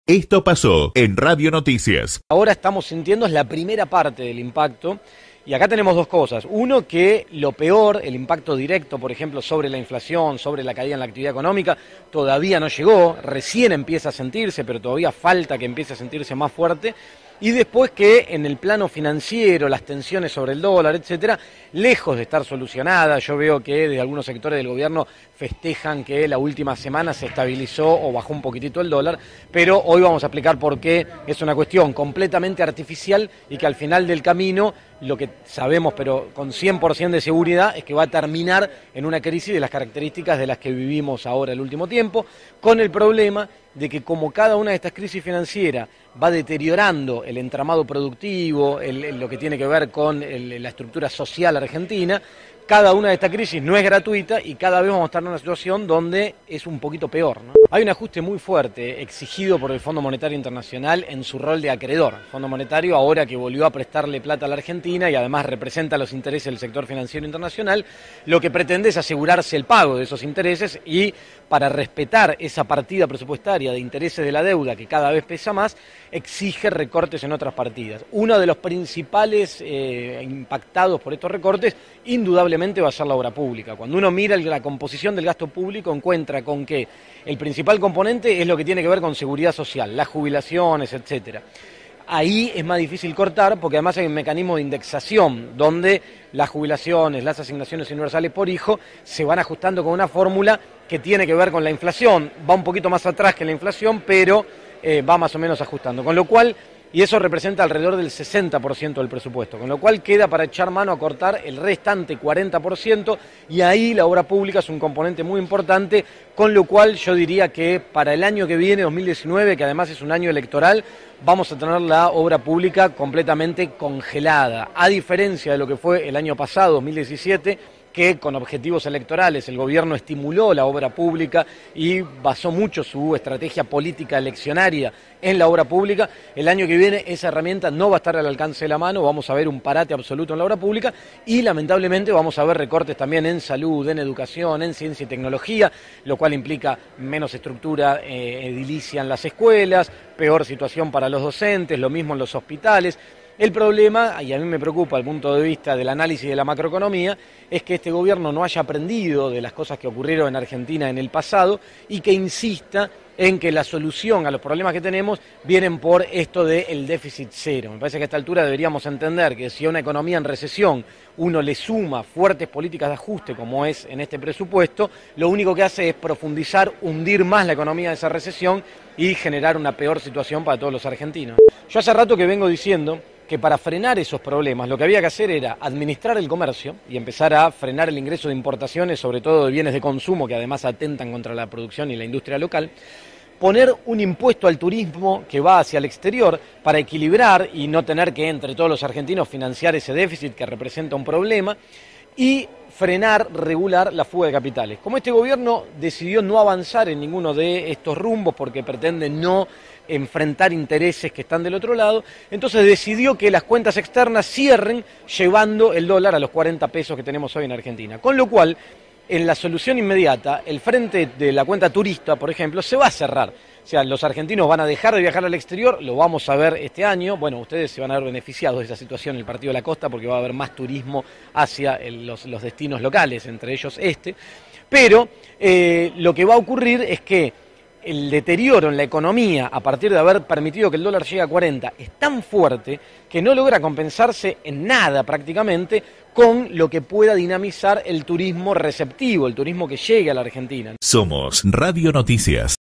Esto pasó en Radio Noticias. Ahora estamos sintiendo la primera parte del impacto y acá tenemos dos cosas. Uno, que lo peor, el impacto directo, por ejemplo, sobre la inflación, sobre la caída en la actividad económica, todavía no llegó, recién empieza a sentirse, pero todavía falta que empiece a sentirse más fuerte. Y después que en el plano financiero, las tensiones sobre el dólar, etcétera, lejos de estar solucionadas, yo veo que de algunos sectores del gobierno festejan que la última semana se estabilizó o bajó un poquitito el dólar, pero hoy vamos a explicar por qué es una cuestión completamente artificial y que al final del camino, lo que sabemos pero con 100% de seguridad, es que va a terminar en una crisis de las características de las que vivimos ahora el último tiempo, con el problema de que como cada una de estas crisis financieras va deteriorando el entramado productivo, lo que tiene que ver con la estructura social argentina, cada una de estas crisis no es gratuita y cada vez vamos a estar en una situación donde es un poquito peor, ¿no? Hay un ajuste muy fuerte exigido por el Fondo Monetario Internacional en su rol de acreedor. El Fondo Monetario, ahora que volvió a prestarle plata a la Argentina y además representa los intereses del sector financiero internacional, lo que pretende es asegurarse el pago de esos intereses y para respetar esa partida presupuestaria de intereses de la deuda que cada vez pesa más, exige recortes en otras partidas. Uno de los principales impactados por estos recortes, indudablemente va a ser la obra pública. Cuando uno mira la composición del gasto público, encuentra con que el principal componente es lo que tiene que ver con seguridad social, las jubilaciones, etcétera. Ahí es más difícil cortar porque además hay un mecanismo de indexación donde las jubilaciones, las asignaciones universales por hijo se van ajustando con una fórmula que tiene que ver con la inflación. Va un poquito más atrás que la inflación, pero va más o menos ajustando. Con lo cual, y eso representa alrededor del 60% del presupuesto, con lo cual queda para echar mano a cortar el restante 40%, y ahí la obra pública es un componente muy importante, con lo cual yo diría que para el año que viene, 2019, que además es un año electoral, vamos a tener la obra pública completamente congelada, a diferencia de lo que fue el año pasado, 2017, que con objetivos electorales el gobierno estimuló la obra pública y basó mucho su estrategia política eleccionaria en la obra pública. El año que viene esa herramienta no va a estar al alcance de la mano, vamos a ver un parate absoluto en la obra pública y lamentablemente vamos a ver recortes también en salud, en educación, en ciencia y tecnología, lo cual implica menos estructura edilicia en las escuelas, peor situación para los docentes, lo mismo en los hospitales. El problema, y a mí me preocupa desde el punto de vista del análisis de la macroeconomía, es que este gobierno no haya aprendido de las cosas que ocurrieron en Argentina en el pasado y que insista en que la solución a los problemas que tenemos vienen por esto del déficit cero. Me parece que a esta altura deberíamos entender que si a una economía en recesión uno le suma fuertes políticas de ajuste, como es en este presupuesto, lo único que hace es profundizar, hundir más la economía de esa recesión y generar una peor situación para todos los argentinos. Yo hace rato que vengo diciendo que para frenar esos problemas lo que había que hacer era administrar el comercio y empezar a frenar el ingreso de importaciones, sobre todo de bienes de consumo que además atentan contra la producción y la industria local, poner un impuesto al turismo que va hacia el exterior para equilibrar y no tener que entre todos los argentinos financiar ese déficit que representa un problema, y frenar, regular la fuga de capitales. Como este gobierno decidió no avanzar en ninguno de estos rumbos porque pretende no enfrentar intereses que están del otro lado, entonces decidió que las cuentas externas cierren llevando el dólar a los 40 pesos que tenemos hoy en Argentina. Con lo cual, en la solución inmediata, el frente de la cuenta turista, por ejemplo, se va a cerrar. O sea, los argentinos van a dejar de viajar al exterior, lo vamos a ver este año. Bueno, ustedes se van a ver beneficiados de esa situación en el Partido de la Costa porque va a haber más turismo hacia los destinos locales, entre ellos este. Pero lo que va a ocurrir es que el deterioro en la economía a partir de haber permitido que el dólar llegue a 40 es tan fuerte que no logra compensarse en nada prácticamente con lo que pueda dinamizar el turismo receptivo, el turismo que llegue a la Argentina. Somos Radio Noticias.